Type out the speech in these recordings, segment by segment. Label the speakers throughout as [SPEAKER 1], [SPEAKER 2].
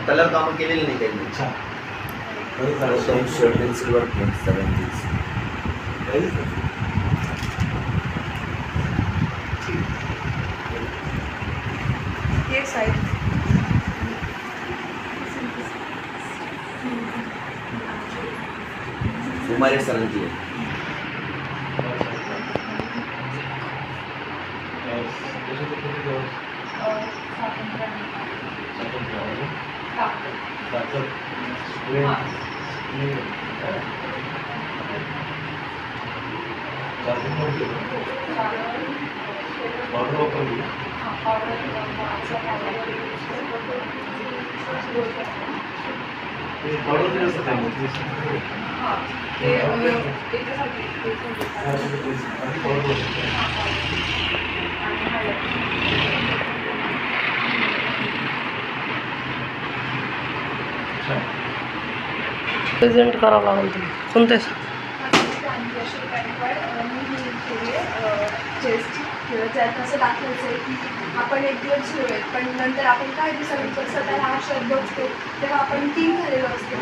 [SPEAKER 1] Colour काम केलेलं नाही त्यांनी. शर्ट आणि सिल्वर पेंट सगळ्यांचीच. कुमारे सरांची आहे.
[SPEAKER 2] प्रेझेंट करावं लागेल तुम्ही कोणतेच
[SPEAKER 3] असं दाखवायचं आहे की आपण एक दिवस घेऊयात, पण नंतर आपण काही दिवसानंतर स्वतःला आशेत बघतो तेव्हा आपण 3 झालेलो असतो.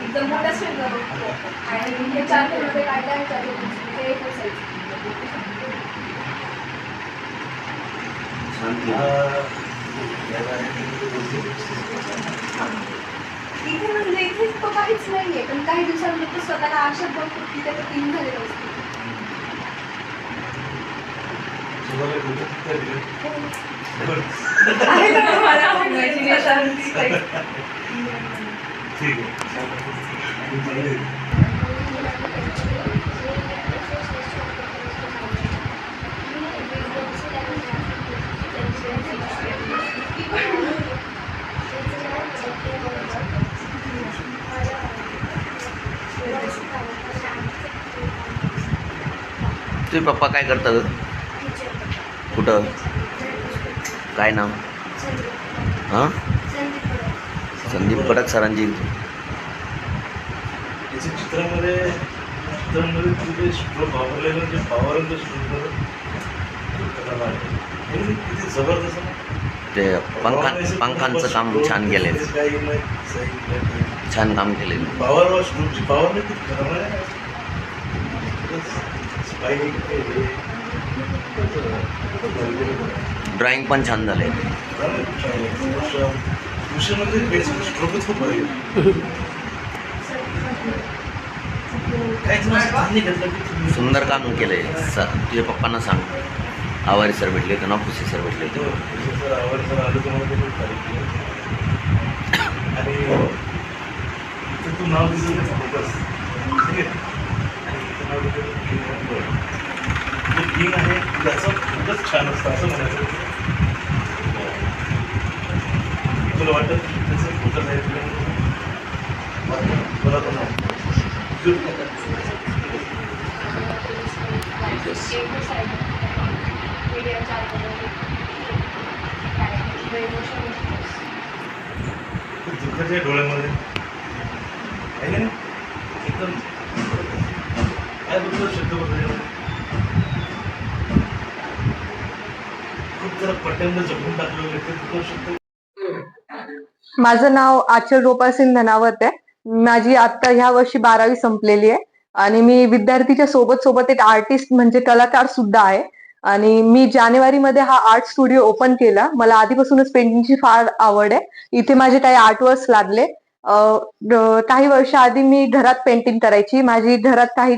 [SPEAKER 3] एकदम मोठा स्ट्रेंगर बघतो आणि हे 4 मध्ये काय काय चालू ते एक असायचं. इथे म्हणजे इथे तो काहीच नाहीये, पण काही दिवसांनंतर स्वतःला आशेत बघतो की ते 3 झालेलो असतो.
[SPEAKER 1] तुझे पप्पा काय करतात? कुठं? काय नाव? हां, संदीप कडक सरांची.
[SPEAKER 4] चित्रामध्ये तुझे स्ट्रोक वापरलेलं जे पॉवर आहे, किती जबरदस्त.
[SPEAKER 1] ते पंखांचं काम छान केलेलं, छान काम केलेलं.
[SPEAKER 4] पॉवर स्ट्रोकची पॉवर नाही किती खराब आहे.
[SPEAKER 1] ड्रॉइंग पण छान झाले.
[SPEAKER 4] स्ट्रोकच खूप भारी.
[SPEAKER 1] सुंदर काम केलंय. तुझ्या पप्पांना सांग. आवारी सर भेटले होते ना, खुशी सर भेटले होते.
[SPEAKER 4] आणि तू नाव दिलं किंग आहे त्याचं खूपच छान असतं असं म्हणायचं. तुला वाटतं त्याचं खोटं नाही तुला पण दुःखाच्या डोळ्यामध्ये आहे ना एकदम काय बरोबर शब्द बदल खूप जरा पटंग जपून टाकलं शब्द.
[SPEAKER 2] माझं नाव आचल रोपा सिंग धनावत आहे. माझी आता ह्या वर्षी 12वी संपलेली आहे आणि मी विद्यार्थीच्या सोबत एक आर्टिस्ट म्हणजे कलाकार सुद्धा आहे. आणि मी जानेवारीमध्ये हा आर्ट स्टुडिओ ओपन केला. मला आधीपासूनच पेंटिंगची फार आवड आहे. इथे माझे काही आर्टवर्क्स लागले. काही वर्ष आधी मी घरात पेंटिंग करायची. माझी घरात काही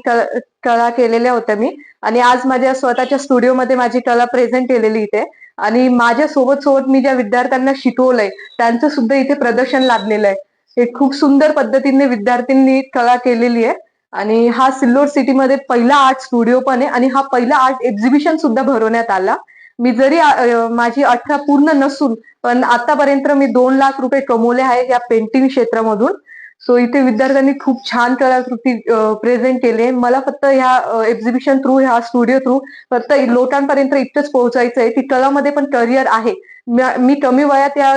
[SPEAKER 2] कला केलेल्या होत्या मी, आणि आज माझ्या स्वतःच्या स्टुडिओमध्ये माझी कला प्रेझेंट केलेली इथे. आणि माझ्या सोबत मी ज्या विद्यार्थ्यांना शिकवलंय त्यांचं सुद्धा इथे प्रदर्शन लागलेलं आहे. हे खूप सुंदर पद्धतीने विद्यार्थ्यांनी कला केलेली आहे. आणि हा सिल्लोड सिटीमध्ये पहिला आर्ट स्टुडिओ पण आहे आणि हा पहिला आर्ट एक्झिबिशन सुद्धा भरवण्यात आला. मी जरी माझी 18 पूर्ण नसून पण आतापर्यंत मी 2 लाख रुपये कमवले आहेत या पेंटिंग क्षेत्रामधून. सो इथे विद्यार्थ्यांनी खूप छान कलाकृती प्रेझेंट केले. मला फक्त ह्या एक्झिबिशन थ्रू, ह्या स्टुडिओ थ्रू फक्त लोकांपर्यंत इतकंच पोहोचायचं आहे की कलामध्ये पण करिअर आहे. मी कमी वयात या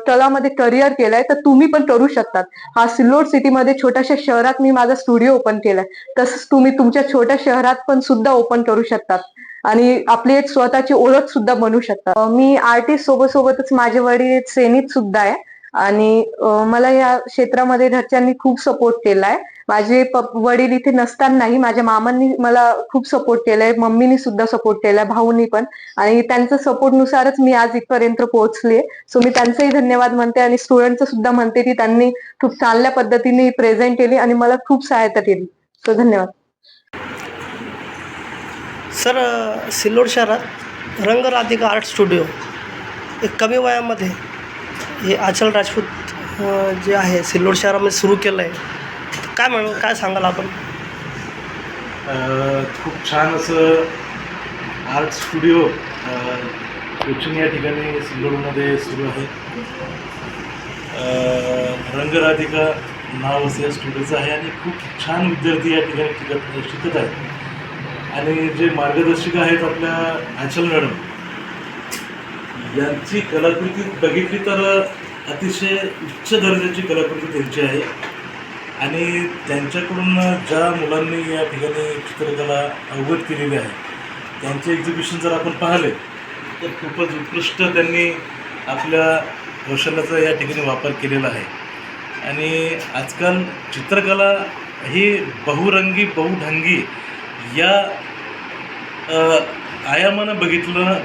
[SPEAKER 2] कलामध्ये करिअर केलंय, तर तुम्ही पण करू शकतात. हा सिल्लोड सिटीमध्ये छोट्याशा शहरात मी माझा स्टुडिओ ओपन केलाय. तसंच तुम्ही तुमच्या छोट्या शहरात पण सुद्धा ओपन करू शकतात आणि आपली एक स्वतःची ओळख सुद्धा बनवू शकतात. मी आर्टिस्ट सोबतच माझे वडील सैनिक सुद्धा आहे आणि मला या क्षेत्रामध्ये घरच्यांनी खूप सपोर्ट केलाय. माझे वडील इथे नसतानाही माझ्या मामांनी मला खूप सपोर्ट केलाय, मम्मीनी सुद्धा सपोर्ट केलाय, भाऊनी पण. आणि त्यांच्या सपोर्टनुसारच मी आज इथपर्यंत पोहोचले. सो मी त्यांचेही धन्यवाद म्हणते आणि स्टुडंटचं सुद्धा म्हणते की त्यांनी खूप चांगल्या पद्धतीने प्रेझेंट केली आणि मला खूप सहायता केली. सो धन्यवाद.
[SPEAKER 5] सर, सिल्लोड शहरात रंगराधिका आर्ट स्टुडिओ एक कमी वयामध्ये हे आचल राजपूत जे आहे सिल्लोड शहरामध्ये सुरू केलं आहे. काय सांगाल आपण?
[SPEAKER 4] खूप छान असं आर्ट स्टुडिओ कोचिंग या ठिकाणी सिल्लोडमध्ये सुरू आहे. रंगराधिका नाव असं या स्टुडिओचं आहे आणि खूप छान विद्यार्थी या ठिकाणी शिकत आहेत. आणि जे मार्गदर्शिका आहेत आपल्या आचल मॅडम, यांची कलाकृती बघितली तर अतिशय उच्च दर्जाची कलाकृती त्यांची आहे. आणि त्यांच्याकडून ज्या मुलांनी या ठिकाणी चित्रकला अवगत केलेली आहे त्यांचे एक्झिबिशन जर आपण पाहिले तर खूपच उत्कृष्ट त्यांनी आपल्या कौशल्याचा या ठिकाणी वापर केलेला आहे. आणि आजकाल चित्रकला ही बहुरंगी बहुढंगी या आयामानं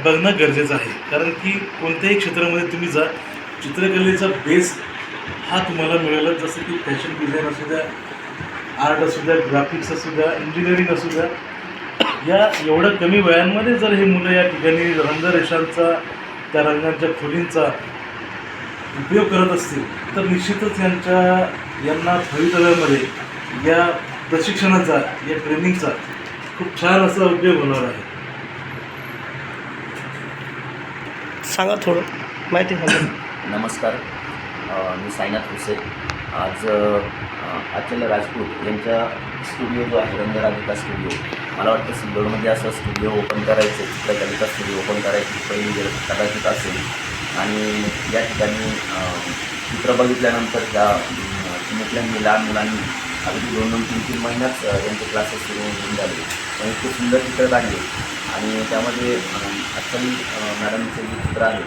[SPEAKER 4] बघणं गरजेचं आहे. कारण की कोणत्याही क्षेत्रामध्ये तुम्ही जा, चित्रकलेचा बेस हा तुम्हाला मिळेल. जसं की फॅशन डिझाईन असू द्या, आर्ट असू द्या, ग्राफिक्स असू द्या, इंजिनिअरिंग असू द्या, या एवढ्या कमी वयांमध्ये जर हे मुलं या ठिकाणी रंगरेषांचा, त्या रंगांच्या खोलींचा उपयोग करत असतील तर निश्चितच यांना भवितव्यामध्ये या प्रशिक्षणाचा, या ट्रेनिंगचा खूप छान असा उपयोग होणार आहे.
[SPEAKER 5] सांगा थोडं माहिती सांगा.
[SPEAKER 1] नमस्कार, मी साईनाथ हुसेन. आज आचल राजपूत यांच्या स्टुडिओ जो आहे रंगराधिका स्टुडिओ, मला वाटतं सिल्लोडमध्ये असं स्टुडिओ ओपन करायचं, चित्रकलेचा स्टुडिओ ओपन करायची पहिली वेळ कदाचित असेल. आणि या ठिकाणी चित्र बघितल्यानंतर त्या मुलांनी, लहान मुलांनी अगदी 2-3 महिन्यात यांचे क्लासेस सुरू होऊन झाले. पण इतके सुंदर चित्र काढले आणि त्यामध्ये आजकाल मॅडमचे जे चित्र आहे,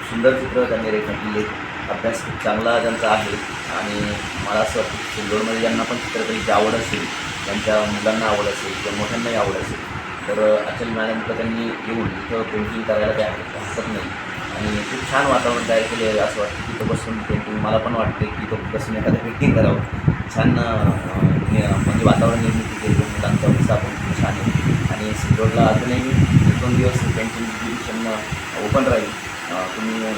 [SPEAKER 1] सुंदर चित्र त्यांनी रेखाटलेले. अभ्यास खूप चांगला त्यांचा आहे आणि मला असं वाटतं की सिल्लोडमध्ये ज्यांना पण चित्रकलेची आवड असेल, त्यांच्या मुलांना आवड असेल किंवा मोठ्यांनाही आवड असेल तर आचल मॅडमला त्यांनी येऊन इथं पेंटिंग करायला काय हरकत नाही. आणि खूप छान वातावरण तयार केले आहे. असं वाटतं की इथं बसून पेंटिंग, मला पण वाटते की इथं बसून एखादं पेंटिंग करावं. छान म्हणजे वातावरण निर्मिती केली मुलांचा उत्साह पण खूप छान आहे. आणि सिल्लोडला अजूनही 1-2 दिवस पेंटिंग एक्झिबिशन ओपन राहील. तुम्ही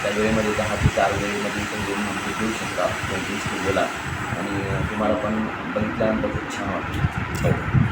[SPEAKER 1] त्या वेळेमध्ये 10 ते 4 वेळेमध्ये इथं येऊन देऊ शकता पेंटिंग स्टुडिओला आणि तुम्हाला पण बघितल्यानंतर खूप छान वाटतं.